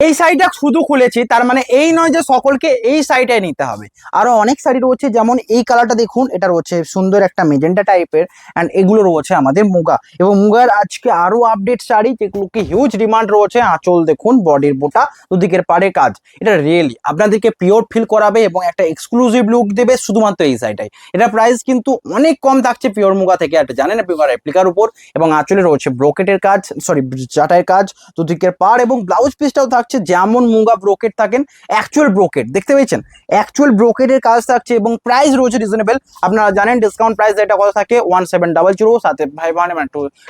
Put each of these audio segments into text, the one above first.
এই শাড়িটা শুধু খুলেছি তার মানে এই নয় যে সকলকে এই শাড়িটাই নিতে হবে, আরো অনেক শাড়ি রয়েছে। যেমন এই কালারটা দেখুন, এটা রয়েছে সুন্দর একটা মেজেন্টা টাইপের, অ্যান্ড এগুলো রয়েছে আমাদের মুগা, এবং মুগার আজকে আরো আপডেট শাড়ি যেগুলোকে হিউজ ডিমান্ড রয়েছে। আঁচল দেখুন, বডির বোটা, দুদিকের পাড়ে কাজ, এটা রিয়েলি আপনাদেরকে পিওর ফিল করাবে এবং একটা এক্সক্লুসিভ লুক দেবে শুধুমাত্র এই শাড়িটাই। এটা প্রাইস কিন্তু অনেক কম থাকছে পিওর মুগা থেকে, একটা জানেন না পিওর রেপ্লিকার উপর, এবং আঁচলে রয়েছে ব্রোকেটের কাজ, সরি চাটাইয়ের কাজ, দুদিকের পাড়, এবং ব্লাউজ পিসটাও থাকছে যেমন মুগা ব্রোকেট থাকেন, অ্যাকচুয়াল ব্রোকেট দেখতে পেয়েছেন, অ্যাকচুয়াল ব্রোকেটের কাজ থাকছে, এবং প্রাইস রয়েছে রিজনেবল। আপনারা জানেন ডিসকাউন্ট প্রাইস এটা কত থাকে, 1700, সাথে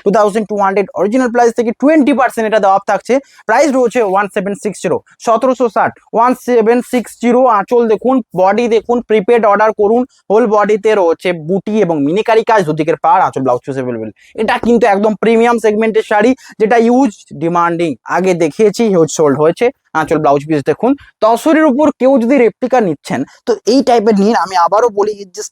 2200 অরিজিনাল প্রাইস থেকে 20% এটা দেওয়া থাকছে। প্রাইস রয়েছে 1760, 1760, 1760। আঁচল দেখুন, বডি দেখুন, প্রিপেড অর্ডার করুন, হোল বডিতে রয়েছে বুটি এবং মিনিকারি কাজ, দুদিকের পাড়, আঁচল ব্লাউজ পিস অ্যাভেলেবল। এটা কিন্তু একদম প্রিমিয়াম সেগমেন্টের শাড়ি, যেটা ইউজ ডিমান্ডিং, আগে দেখিয়েছি, হিউজ সোল্ড হয়েছে। আঁচল ব্লাউজ পিস দেখুন, তসরের উপর কেউ যদি রেপ্লিকা নিচ্ছেন তো এই টাইপের নিন। আমি আবারও বলি, এর যে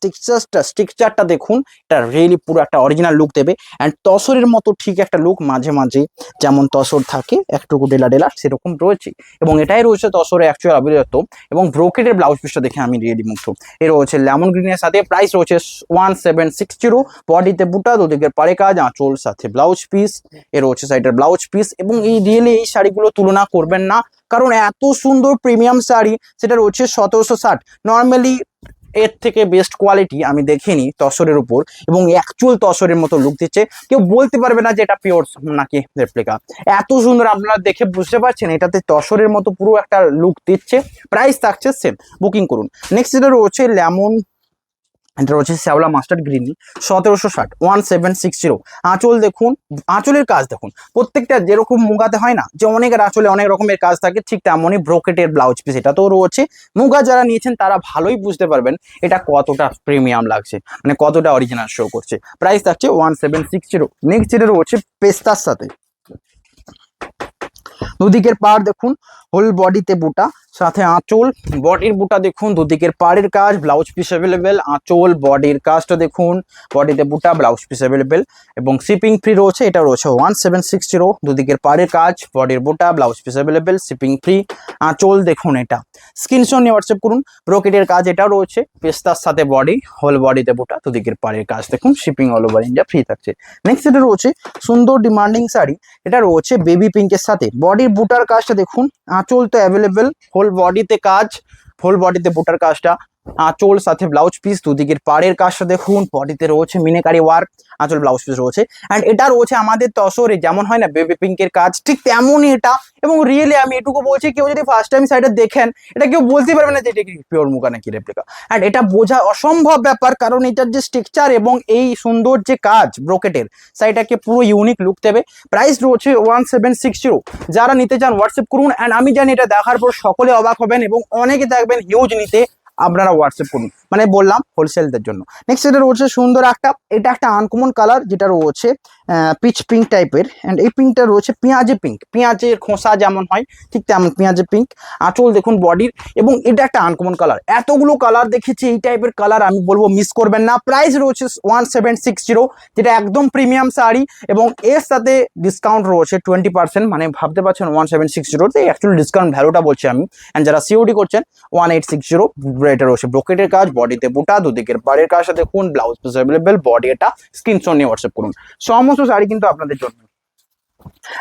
স্ট্রাকচারটা দেখুন, এটা রিয়েলি পুরো একটা অরিজিনাল লুক দেবে, অ্যান্ড তসরের মতো ঠিক একটা লুক মাঝে মাঝে যেমন তসর থাকে একটুকু ডেলা ডেলা সেরকম রয়েছে, এবং এটাই রয়েছে তসরে অ্যাকচুয়াল আবিরত্ব। এবং ব্রোকেটের ব্লাউজ পিসটা দেখে আমি রিয়েলি মুগ্ধ। এর রয়েছে লেমন গ্রিনের সাথে, প্রাইস রয়েছে 1760, বডিতে বুটা, দুদিকের পাড়ে কাজ, আঁচল সাথে ব্লাউজ পিস, এর রয়েছে সাইডের ব্লাউজ পিস। এবং এই রিয়েলি এই শাড়িগুলো তুলনা করবেন না, কারণ এত সুন্দর প্রিমিয়াম শাড়ি, সেটা রয়েছে 1760। নর্মালি এর থেকে বেস্ট কোয়ালিটি আমি দেখিনি তসরের উপর, এবং অ্যাকচুয়াল তসরের মতো লুক দিচ্ছে, কেউ বলতে পারবে না যে এটা পিওর নাকি রেপ্লিকা। এত সুন্দর, আপনারা দেখে বুঝতে পারছেন এটাতে তসরের মতো পুরো একটা লুক দিচ্ছে। প্রাইস থাকছে সেম, বুকিং করুন। নেক্সট যেটা রয়েছে লেমন, এটা রয়েছে শ্যাওলা মাস্টার্ড গ্রিন, 1760, 1760। আঁচল দেখুন, আঁচলের কাজ দেখুন, প্রত্যেকটা যেরকম মুগাতে হয় না যে অনেকের আঁচলে অনেক রকমের কাজ থাকে, ঠিক তেমনই ব্রোকেটের ব্লাউজ পিস এটা তো রয়েছে। মুগা যারা নিয়েছেন তারা ভালোই বুঝতে পারবেন এটা কতটা প্রিমিয়াম লাগছে, মানে কতটা অরিজিনাল শো করছে। প্রাইস থাকছে 1760। নেক্সট যেটা রয়েছে পেস্তার সাথে, দুদিকের পাড় দেখুন, হোল বডিতে বুটা, সাথে আঁচল, বডির বুটা দেখুন, দুদিকের পাড়ের কাজ, ব্লাউজ পিস অ্যাভেলেবেল, আঁচল বডির কাজটা দেখুন, বডিতে বুটা, ব্লাউজ পিস অ্যাভেলেবেল, এবং শিপিং ফ্রি রয়েছে। এটা রয়েছে 1760, দুদিকের পাড়ের কাজ, বডির বুটা, blouse piece available, shipping free. আঁচল দেখুন, এটা স্ক্রিনশট নিয়ে হোয়াটসঅ্যাপ করুন। ব্রোকেটের কাজ এটাও রয়েছে, পেস্তার সাথে বডি, হোল বডিতে বুটা, দুদিকের পাড়ের কাজ দেখুন, shipping all over India free থাকছে। নেক্সট এটা রয়েছে সুন্দর ডিমান্ডিং শাড়ি, এটা রয়েছে বেবি পিঙ্কের সাথে, বডির বুটার কাজটা দেখুন, আঁচল তো অ্যাভেলেবেল, হোল বডিতে কাজ, হোল বডিতে বুটার কাজটা, আঁচল সাথে ব্লাউজ পিস, দুদিকের পাড়ের কাজটা দেখুন, বডিতে রয়েছে মিনাকারি ওয়ার্ক, আঁচল ব্লাউজ পিস রয়েছে, অ্যান্ড এটা রয়েছে আমাদের তসরে যেমন হয় না বেবি পিঙ্কের কাজ, ঠিক তেমনই এটা। এবং রিয়েলি আমি এটুকু বলছি, কেউ যদি ফার্স্ট টাইম শাড়িটা দেখেন, এটা কেউ বলতে পারবে না যে এটা কি পিওর মুগা নাকি রেপ্লিকা, অ্যান্ড এটা বোঝা অসম্ভব ব্যাপার, কারণ এটার যে স্ট্রাকচার এবং এই সুন্দর যে কাজ ব্রোকেটের, শাড়িটাকে পুরো ইউনিক লুক দেবে। প্রাইস রয়েছে 1760। যারা নিতে চান হোয়াটসঅ্যাপ করুন, অ্যান্ড আমি জানি এটা দেখার পর সকলে অবাক হবেন এবং অনেকে দেখবেন হিউজ নিতে, আপনারা হোয়াটসঅ্যাপ করুন, মানে বললাম হোলসেলদের জন্য। নেক্সট এটা রয়েছে সুন্দর একটা, এটা একটা আনকমন কালার, যেটা রয়েছে পিচ পিঙ্ক টাইপের, অ্যান্ড এই পিঙ্কটা রয়েছে পেঁয়াজে পিঙ্ক, পেঁয়াজের খোসা যেমন হয় ঠিক তেমন পেঁয়াজে পিঙ্ক। আঁচল দেখুন বডির, এবং এটা একটা আনকমন কালার, এতগুলো কালার দেখেছি, এই টাইপের কালার আমি বলবো মিস করবেন না। প্রাইস রয়েছে 1760, যেটা একদম প্রিমিয়াম শাড়ি, এবং এর সাথে ডিসকাউন্ট রয়েছে 20%, মানে ভাবতে পারছেন 1760 অ্যাকচুয়ালি ডিসকাউন্ট ভ্যালুটা বলছি আমি। অ্যান্ড যারা সিওডি করছেন 1860, এটা রয়েছে ব্রোকেটের কাজ, বডিতে বুটা, দুদিকের পাড়ের কাজটা দেখুন, ব্লাউজ পিস অ্যাভেলেবেল, বডি এটা স্ক্রিনশট নিয়ে হোয়াটসঅ্যাপ করুন। সমস্ত শাড়ি কিন্তু আপনাদের জন্য।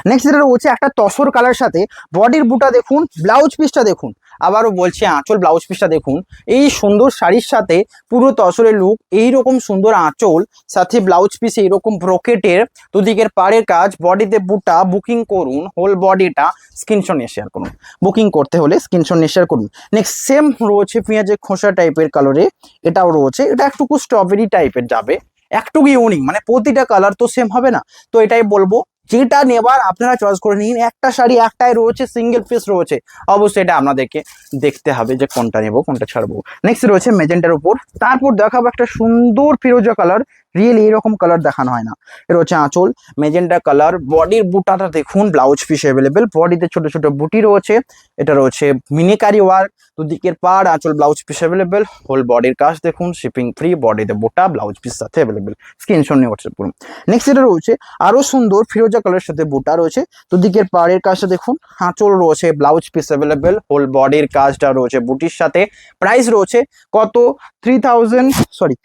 নেক্সট যেটা রয়েছে একটা তসর কালার সাথে, বডির বুটা দেখুন, ব্লাউজ পিসটা দেখুন, আবারও বলছি আঁচল ব্লাউজ পিসটা দেখুন, এই সুন্দর শাড়ির সাথে পুরো তসরের লুক, এইরকম সুন্দর আঁচল সাথে ব্লাউজ পিস, এইরকম ব্রোকেটের, দুদিকের পাড়ের কাজ, বডিতে বুটা। বুকিং করুন, হোল বডিটা স্ক্রিনশট নিয়ে শেয়ার করুন, বুকিং করতে হলে স্ক্রিনশট নিয়ে শেয়ার করুন। নেক্সট সেম রয়েছে পেঁয়াজের খোসা টাইপের কালারে, এটাও রয়েছে, এটা একটুকু স্ট্রবেরি টাইপের যাবে, একটুকু ইউনিক, মানে প্রতিটা কালার তো সেম হবে না, তো এটাই বলবো যেটা নেবার আপনারা চয়েস করে নিন। একটা শাড়ি একটাই রয়েছে, সিঙ্গেল পিস রয়েছে, অবশ্যই এটা আপনাদেরকে দেখতে হবে যে কোনটা নেবো কোনটা ছাড়বো। নেক্সট রয়েছে মেজেন্টার উপর, তারপর দেখাবো একটা সুন্দর ফিরোজা কালার, রিয়েলি এরকম কালার দেখানো হয় না। এটা হচ্ছে আঁচল, মেজেন্টা কালার। বডির বুটাটা দেখুন, ব্লাউজ পিস অ্যাভেলেবেল, বডিতে ছোট ছোট বুটি রয়েছে। এটা রয়েছে মিনিকারি ওয়ার্ক, দুদিকের পাড়, আঁচল, ব্লাউজ পিস অ্যাভেলেবেল, হোল বডির কাজ দেখুন, শিপিং ফ্রি, বডিতে বুটা, ব্লাউজ পিস সাথে অ্যাভেলেবেল। স্ক্রিনশট নিয়ে হোয়াটসঅ্যাপ করুন। নেক্সট এটা রয়েছে আরো সুন্দর ফিরোজা কালারের সাথে বুটা রয়েছে, দুদিকের পাড়ের কাজটা দেখুন, আঁচল রয়েছে, ব্লাউজ পিস অ্যাভেলেবেল, হোল বডির কাজটা রয়েছে বুটির সাথে। প্রাইস রয়েছে কত, 3000 সরি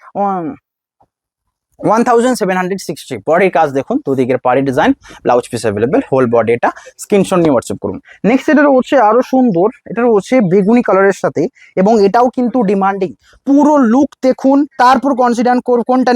1760। বডির কাজ দেখুন, দুদিকের পাড়ি design, blouse piece available, whole body. এটা স্ক্রিনশট নিয়ে হোয়াটসঅ্যাপ করুন। নেক্সট এটা রয়েছে আরো সুন্দর, এটা রয়েছে বেগুনি কালারের সাথে, এবং এটাও কিন্তু ডিমান্ডিং। পুরো লুক দেখুন, তারপর কনসিডার কোনটা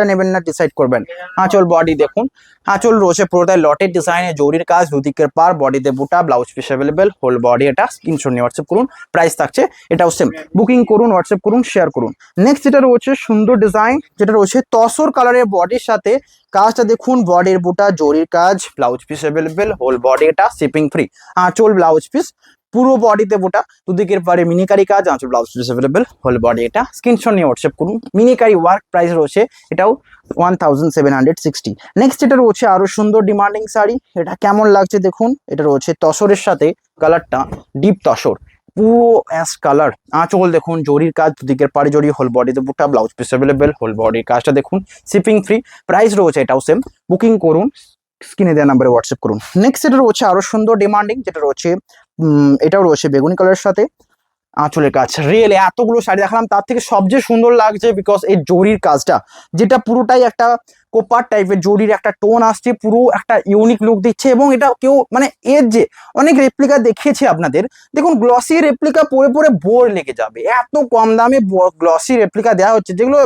নেবেন না ডিসাইড করবেন। আঁচল, বডি দেখুন, আঁচল রয়েছে পুরোটাই লটের ডিজাইনে, জরির কাজ, দুদিকের পার, বডিতে বুটা, blouse piece available, whole body. এটা স্ক্রিনশট নিয়ে হোয়াটসঅ্যাপ করুন। প্রাইস থাকছে এটাও সেম। বুকিং করুন, হোয়াটসঅ্যাপ করুন, শেয়ার করুন। নেক্সট যেটা রয়েছে সুন্দর ডিজাইন, যেটা রয়েছে তসর কালারের বডির সাথে, কাজটা দেখুন, বডির বুটা, জরির কাজ, blouse piece available, whole body. এটা শিপিং ফ্রি, আঁচল, ব্লাউজ পিস, পুরো বডিতে বুটা, দুদিকের পারে মিনিকারি কাজ, আঁচল, blouse piece available, whole body. এটা স্ক্রিনশট নিয়ে হোয়াটসঅ্যাপ করুন। মিনিকারি ওয়ার্ক, প্রাইস রয়েছে এটাও 1760। নেক্সট এটা রয়েছে আরো সুন্দর ডিমান্ডিং শাড়ি, এটা কেমন লাগছে দেখুন। এটা রয়েছে তসরের সাথে, কালারটা ডিপ তসর, পুরো অ্যাশ কালার, আঁচল দেখুন, জরির কাজ, দুদিকের পাড়ে জড়ি, হোল বডিতে বুটা, ব্লাউজ পিস অ্যাভেলেবেল, হোল বডির কাজটা দেখুন, শিপিং ফ্রি। প্রাইস রয়েছে এটাও সেম। বুকিং করুন, স্ক্রিনে দেওয়া নাম্বারে হোয়াটসঅ্যাপ করুন। নেক্সট এটা রয়েছে আরো সুন্দর ডিমান্ডিং, যেটা রয়েছে এটাও রয়েছে বেগুনি কালারের সাথে, আঁচলের কাজ। রিয়েলি এতগুলো শাড়ি দেখালাম, তার থেকে সবচেয়ে সুন্দর লাগছে বিকজ এই জরির কাজটা, যেটা পুরোটাই একটা কোপার টাইপের জরির একটা টোন আসছে, পুরো একটা ইউনিক লুক দিচ্ছে। এবং এটা কেউ মানে এর যে অনেক রেপ্লিকা দেখিয়েছে আপনাদের, দেখুন গ্লসি রেপ্লিকা পরে পরে বোর লেগে যাবে, এত কম দামে গ্লসি রেপ্লিকা দেওয়া হচ্ছে, যেগুলো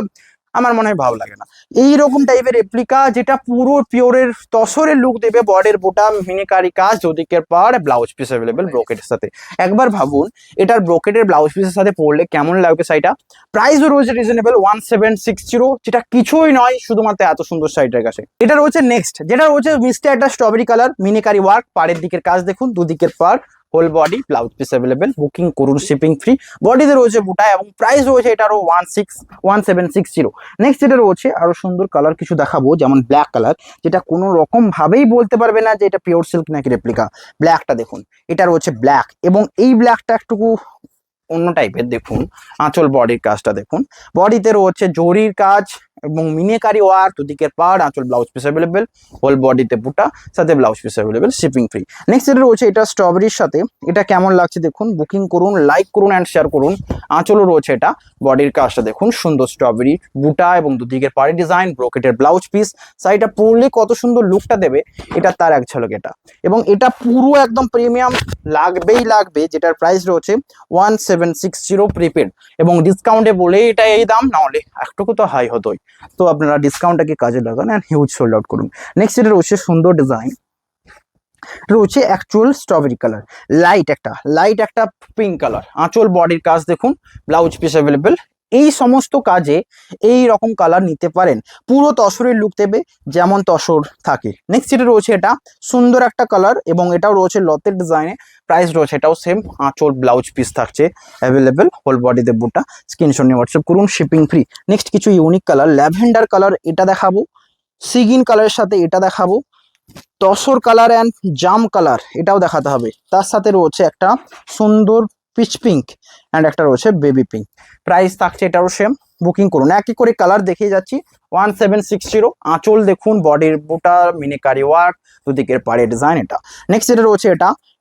আমার মনে হয় ভালো লাগে না। এইরকম টাইপের রেপ্লিকা যেটা পুরো পিওরের তসরের লুক দেবে, বর্ডের বোটা, মিনিকারি কাজ, দুদিকের পাড়, ব্লাউজ পিস অ্যাভেলেবেল ব্রোকেটের সাথে। একবার ভাবুন এটার ব্রোকেটের ব্লাউজ পিসের সাথে পরলে কেমন লাগবে শাড়িটা। প্রাইসও রয়েছে রিজনেবল 1760, যেটা কিছুই নয় শুধুমাত্র এত সুন্দর শাড়িটার কাছে। এটা রয়েছে নেক্সট, যেটা রয়েছে মিষ্টি একটা স্ট্রবেরি কালার, মিনিকারি ওয়ার্ক, পাড়ের দিকের কাজ দেখুন, দুদিকের পাড়, whole body, blouse piece available. Booking করুন, শিপিং ফ্রি, বডিতে রয়েছে বুটা, এবং প্রাইস রয়েছে এটারও 1760। নেক্সট যেটা রয়েছে আরো সুন্দর কালার কিছু দেখাবো, যেমন ব্ল্যাক কালার, যেটা কোনো রকম ভাবেই বলতে পারবে না যে এটা পিওর সিল্ক নাকি রেপ্লিকা। ব্ল্যাকটা দেখুন, এটা রয়েছে ব্ল্যাক, এবং এই ব্ল্যাকটা একটুকু অন্য টাইপের দেখুন। আঁচল, বডির কাজটা দেখুন, বডিতে রয়েছে জরির কাজ এবং মিনিকারি ওয়ার্ক, দুদিকের পাড়, আঁচল, ব্লাউজ পিস অ্যাভেলেবেল, হোল বডিতে বুটা, সাথে blouse piece available, shipping free. Next যেটা রয়েছে এটা স্ট্রবেরির সাথে, এটা কেমন লাগছে দেখুন। বুকিং করুন, লাইক করুন অ্যান্ড শেয়ার করুন। আঁচলও রয়েছে এটা, বডির কাজটা দেখুন, সুন্দর স্ট্রবেরি বুটা এবং দুদিকের পাড়ে ডিজাইন, ব্রোকেটের ব্লাউজ পিস। শাড়িটা পরলে কত সুন্দর লুকটা দেবে, এটা তার এক ঝলক এটা। এবং এটা পুরো একদম প্রিমিয়াম লাগবেই লাগবে, যেটার প্রাইস রয়েছে 1760 প্রিপেড, এবং ডিসকাউন্টে বলে এটা এই দাম, না হলে একটুকু তো হাই হতোই। তো আপনারা ডিসকাউন্টটাকে কাজে লাগান অ্যান্ড হিউজ সোল্ড আউট করুন। নেক্সট এটা রয়েছে সুন্দর ডিজাইন, রয়েছে অ্যাকচুয়াল স্ট্রবেরি কালার, লাইট একটা পিঙ্ক কালার, আঁচল, বডির কাজ দেখুন, ব্লাউজ পিস অ্যাভেলেবেল। এই সমস্ত কাজে এই রকম কালার নিতে পারেন, পুরো তসরের লুক দেবে যেমন তসর থাকে। নেক্সট যেটা রয়েছে এটা সুন্দর একটা কালার, এবং এটাও রয়েছে লতের ডিজাইনে। প্রাইস রয়েছে এটাও সেম, আঁচল, ব্লাউজ পিস থাকছে অ্যাভেলেবেল, হোল বডিতে বুটা। স্ক্রিনশট নিয়ে হোয়াটসঅ্যাপ করুন, শিপিং ফ্রি। নেক্সট কিছু ইউনিক কালার, ল্যাভেন্ডার কালার এটা দেখাবো, সিগিন কালারের সাথে এটা দেখাবো, tussar colour and jam colour এটাও দেখাতে হবে। তার সাথে রয়েছে একটা সুন্দর পিচ পিঙ্ক অ্যান্ড একটা রয়েছে বেবি পিঙ্ক। প্রাইস থাকছে এটারও সেম। বুকিং করুন, একই করে কালার দেখিয়ে যাচ্ছি। 1760। আঁচল দেখুন, বডির বুটা, মিনিকারি ওয়ার্ক, দুদিকের পাড়ে ডিজাইন এটা। নেক্সট যেটা রয়েছে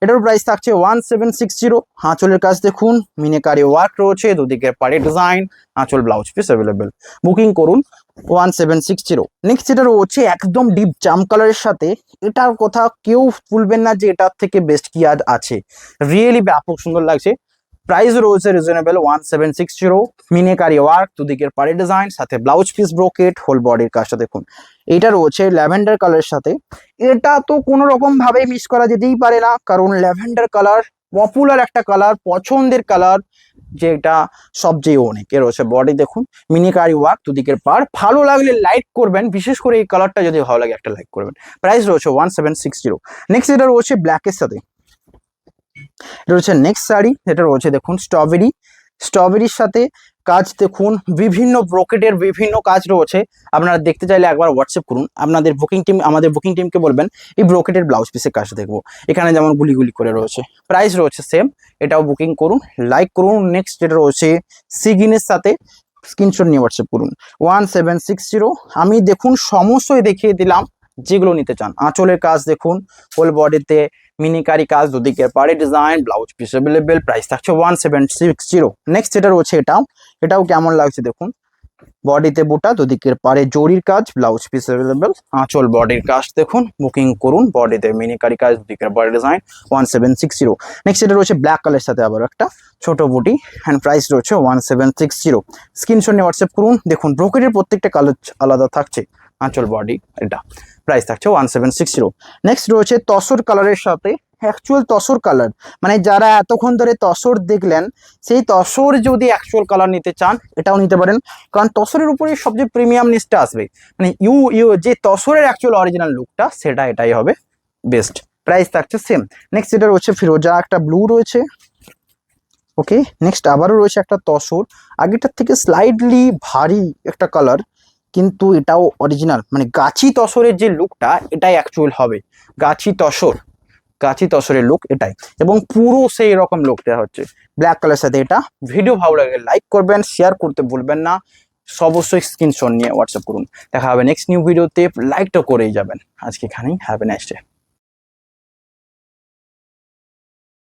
এটার প্রাইস থাকছে 1760। আঁচলের কাজ দেখুন, মিনিকারি ওয়ার্ক রয়েছে, দুদিকের পাড়ে ডিজাইন, আঁচল, ব্লাউজ পিস অ্যাভেলেবেল। বুকিং করুন 1760। নেক্সট যেটা রয়েছে একদম ডিপ জাম কালারের সাথে, এটার কথা কেউ ভুলবেন না যে এটার থেকে বেস্ট কি আর আছে। রিয়েলি ব্যাপক সুন্দর লাগছে। প্রাইস রয়েছে রিজনেবল 1760। মিনিকারি ওয়ার্ক, দুদিকের পাড়ে ডিজাইন, সাথে ব্লাউজ পিস ব্রোকেট, হোল বডির কাজটা দেখুন। এটা রয়েছে ল্যাভেন্ডার কালারের সাথে, এটা তো কোনো রকম ভাবে মিস করা যেতেই পারে না, কারণ ল্যাভেন্ডার কালার পপুলার একটা কালার, পছন্দের কালার, যেটা সবচেয়ে অনেক। এর রয়েছে বডি দেখুন, মিনিকারি ওয়ার্ক, দুদিকের পাড়। ভালো লাগলে লাইক করবেন, বিশেষ করে এই কালারটা যদি ভালো লাগে একটা লাইক করবেন। প্রাইস রয়েছে 1760। নেক্সট এটা রয়েছে ব্ল্যাকের সাথে, এটা রয়েছে নেক্সট শাড়ি, এটা রয়েছে দেখুন স্ট্রবেরি, স্ট্রবেরির সাথে কাজ দেখুন, বিভিন্ন ব্রোকেটের বিভিন্ন কাজ রয়েছে। আপনারা দেখতে চাইলে একবার হোয়াটসঅ্যাপ করুন, আপনাদের বুকিং টিম, আমাদের বুকিং টিমকে বলবেন এই ব্রোকেটের ব্লাউজ পিসের কাজ দেখবো। এখানে যেমন গুলি গুলি করে রয়েছে, প্রাইস রয়েছে সেম, এটাও বুকিং করুন, লাইক করুন। নেক্সট যেটা রয়েছে সিগিনের সাথে, স্ক্রিনশট নিয়ে হোয়াটসঅ্যাপ করুন 1760। আমি দেখুন সমস্তই দেখিয়ে দিলাম যেগুলো নিতে চান। আঁচলের কাজ দেখুন, হোল বডিতে মিনিকারি কাজ, দুদিকের পাড়ে design, blouse piece available, price থাকছে 1760। নেক্সট যেটা রয়েছে এটাও কেমন লাগছে দেখুন, বডিতে বুটা, দুদিকের পাড়ে জরির কাজ, ব্লাউজ পিস অ্যাভেলেবেল, আঁচল বডির কাজ দেখুন, বুকিং করুন। বডিতে মিনিকারি কাজ, দুদিকের পাড়ে ডিজাইন, 1760। নেক্সট যেটা রয়েছে ব্ল্যাক কালারের সাথে আবার একটা ছোট বুটি, অ্যান্ড প্রাইস রয়েছে 1760। স্ক্রিনশট নিয়ে হোয়াটসঅ্যাপ করুন। দেখুন ব্রোকেটের প্রত্যেকটা কালার আলাদা থাকছে, আঁচল বডি এটা, প্রাইস থাকছে 1760। নেক্সট রয়েছে তসর কালারের সাথে, অ্যাকচুয়াল তসর কালার, মানে যারা এতক্ষণ ধরে তসর দেখলেন সেই তসর যদি অ্যাকচুয়াল কালার নিতে চান এটাও নিতে পারেন, কারণ তসরের উপরে সবচেয়ে প্রিমিয়াম নিচটা আসবে, মানে যে তসরের অ্যাকচুয়াল অরিজিনাল লুকটা সেটা এটাই হবে বেস্ট। প্রাইস থাকছে সেম। নেক্সট যেটা রয়েছে ফিরোজা একটা ব্লু রয়েছে, ওকে। নেক্সট আবারও রয়েছে একটা তসর, আগেরটার থেকে স্লাইডলি ভারী একটা কালার, কিন্তু এটাও অরিজিনাল, মানে গাছি তসরের যে লুকটা এটাই অ্যাকচুয়াল হবে, গাছি তসরের লুক এটাই, এবং পুরো সেই রকম লুক দেওয়া হচ্ছে ব্ল্যাক কালার সাথে এটা। ভিডিও ভালো লাগে লাইক করবেন, শেয়ার করতে ভুলবেন না, অবশ্যই স্ক্রিনশট নিয়ে হোয়াটসঅ্যাপ করুন। দেখা হবে নেক্সট নিউ ভিডিওতে, লাইকটা করেই যাবেন। আজকে এখানেই, হ্যাভ এ নাইস ডে।